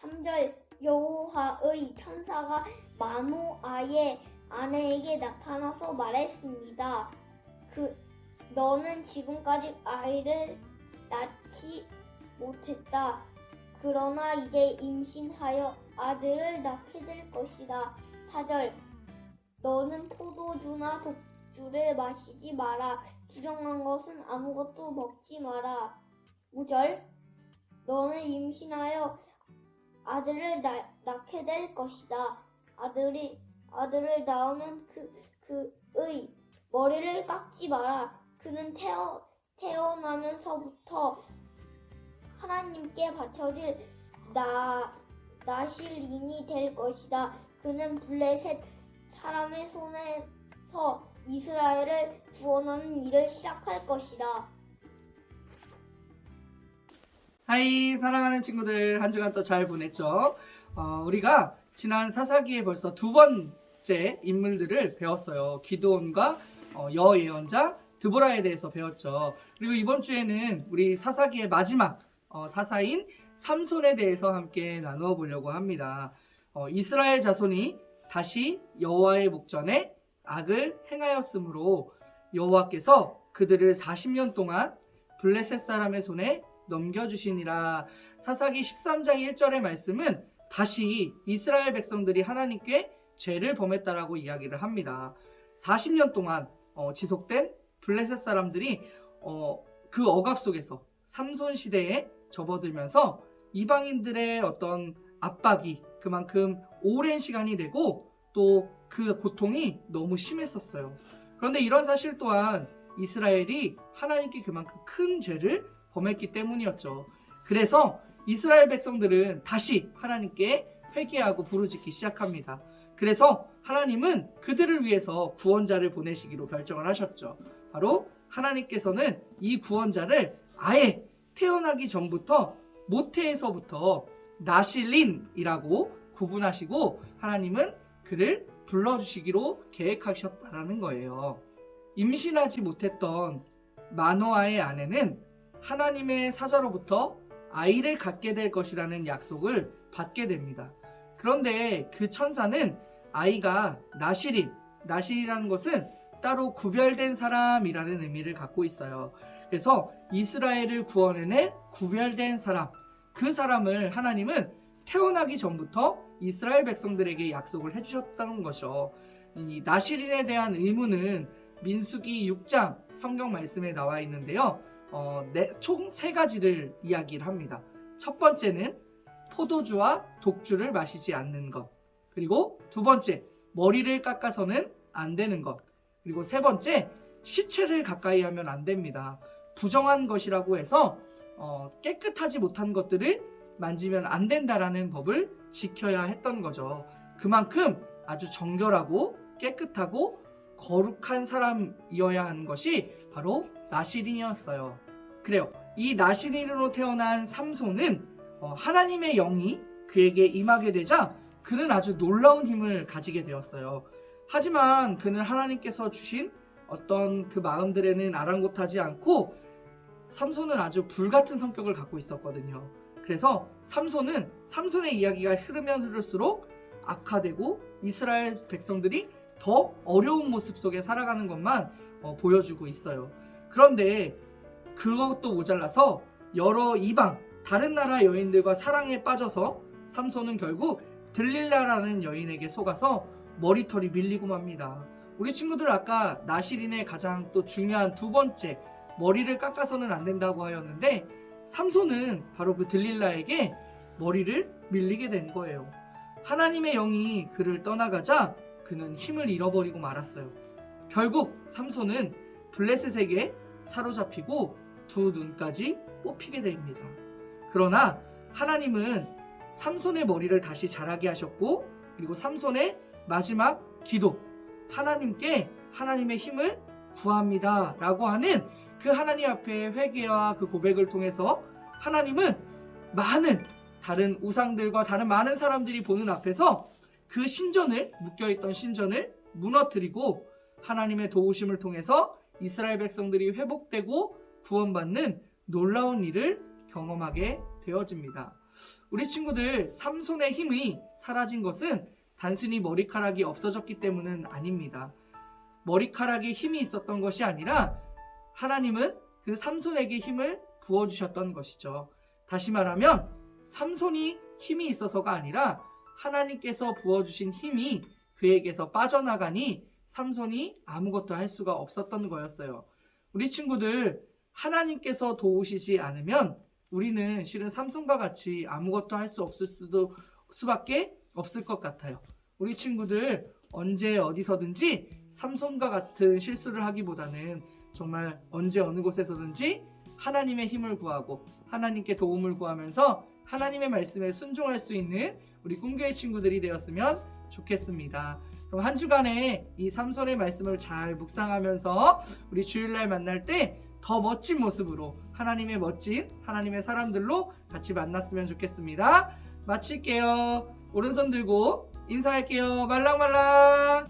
3절 여호와의 천사가 마노아의 아내에게 나타나서 말했습니다. 너는 지금까지 아이를 낳지 못했다. 그러나 이제 임신하여 아들을 낳게 될 것이다. 4절 너는 포도주나 독주를 마시지 마라. 부정한 것은 아무것도 먹지 마라. 5절 너는 임신하여 아들을 낳게 될 것이다. 아들을 낳으면 그의 머리를 깎지 마라. 그는 태어나면서부터 하나님께 바쳐질 나실인이 될 것이다. 그는 블레셋 사람의 손에서 이스라엘을 구원하는 일을 시작할 것이다. 하이, 사랑하는 친구들, 한 주간 또 잘 보냈죠? 우리가 지난 사사기에 벌써 두 번째 인물들을 배웠어요. 기드온과 여예언자 드보라에 대해서 배웠죠. 그리고 이번 주에는 우리 사사기의 마지막 사사인 삼손에 대해서 함께 나누어 보려고 합니다. 이스라엘 자손이 다시 여호와의 목전에 악을 행하였으므로 여호와께서 그들을 40년 동안 블레셋 사람의 손에 넘겨주시니라. 사사기 13장 1절의 말씀은 다시 이스라엘 백성들이 하나님께 죄를 범했다라고 이야기를 합니다. 40년 동안 지속된 블레셋 사람들이 그 억압 속에서 삼손 시대에 접어들면서 이방인들의 어떤 압박이 그만큼 오랜 시간이 되고 또 그 고통이 너무 심했었어요. 그런데 이런 사실 또한 이스라엘이 하나님께 그만큼 큰 죄를 범했기 때문이었죠. 그래서 이스라엘 백성들은 다시 하나님께 회개하고 부르짖기 시작합니다. 그래서 하나님은 그들을 위해서 구원자를 보내시기로 결정을 하셨죠. 바로 하나님께서는 이 구원자를 아예 태어나기 전부터 모태에서부터 나실린이라고 구분하시고 하나님은 그를 불러주시기로 계획하셨다는 거예요. 임신하지 못했던 마노아의 아내는 하나님의 사자로부터 아이를 갖게 될 것이라는 약속을 받게 됩니다. 그런데 그 천사는 아이가 나실이라는 것은 따로 구별된 사람이라는 의미를 갖고 있어요. 그래서 이스라엘을 구원해낼 구별된 사람, 그 사람을 하나님은 태어나기 전부터 이스라엘 백성들에게 약속을 해주셨다는 것이죠. 이 나실인에 대한 의무는 민수기 6장 성경 말씀에 나와 있는데요. 총 3가지를 이야기를 합니다. 첫 번째는 포도주와 독주를 마시지 않는 것. 그리고 두 번째, 머리를 깎아서는 안 되는 것. 그리고 세 번째, 시체를 가까이 하면 안 됩니다. 부정한 것이라고 해서 깨끗하지 못한 것들을 만지면 안 된다라는 법을 지켜야 했던 거죠. 그만큼 아주 정결하고 깨끗하고 거룩한 사람이어야 하는 것이 바로 나실인이었어요. 그래요. 이 나실인으로 태어난 삼손은 하나님의 영이 그에게 임하게 되자 그는 아주 놀라운 힘을 가지게 되었어요. 하지만 그는 하나님께서 주신 어떤 그 마음들에는 아랑곳하지 않고 삼손은 아주 불같은 성격을 갖고 있었거든요. 그래서 삼손의 이야기가 흐르면 흐를수록 악화되고 이스라엘 백성들이 더 어려운 모습 속에 살아가는 것만 보여주고 있어요. 그런데 그것도 모자라서 여러 이방 다른 나라 여인들과 사랑에 빠져서 삼손은 결국 들릴라라는 여인에게 속아서 머리털이 밀리고 맙니다. 우리 친구들 아까 나실인의 가장 또 중요한 두 번째 머리를 깎아서는 안 된다고 하였는데 삼손은 바로 그 들릴라에게 머리를 밀리게 된 거예요. 하나님의 영이 그를 떠나가자 그는 힘을 잃어버리고 말았어요. 결국 삼손은 블레셋에게 사로잡히고 두 눈까지 뽑히게 됩니다. 그러나 하나님은 삼손의 머리를 다시 자라게 하셨고 그리고 삼손의 마지막 기도, 하나님께 하나님의 힘을 구합니다 라고 하는 그 하나님 앞에 회개와 그 고백을 통해서 하나님은 많은 다른 우상들과 다른 많은 사람들이 보는 앞에서 그 신전을, 묶여있던 신전을 무너뜨리고 하나님의 도우심을 통해서 이스라엘 백성들이 회복되고 구원받는 놀라운 일을 경험하게 되어집니다. 우리 친구들 삼손의 힘이 사라진 것은 단순히 머리카락이 없어졌기 때문은 아닙니다. 머리카락에 힘이 있었던 것이 아니라 하나님은 그 삼손에게 힘을 부어주셨던 것이죠. 다시 말하면 삼손이 힘이 있어서가 아니라 하나님께서 부어주신 힘이 그에게서 빠져나가니 삼손이 아무것도 할 수가 없었던 거였어요. 우리 친구들, 하나님께서 도우시지 않으면 우리는 실은 삼손과 같이 아무것도 할 수 없을 수밖에 없을 것 같아요. 우리 친구들 언제 어디서든지 삼손과 같은 실수를 하기보다는 정말 언제 어느 곳에서든지 하나님의 힘을 구하고 하나님께 도움을 구하면서 하나님의 말씀에 순종할 수 있는 우리 꿈교회 친구들이 되었으면 좋겠습니다. 그럼 한 주간에 이 삼손의 말씀을 잘 묵상하면서 우리 주일날 만날 때 더 멋진 모습으로 하나님의 멋진 하나님의 사람들로 같이 만났으면 좋겠습니다. 마칠게요. 오른손 들고 인사할게요. 말랑말랑.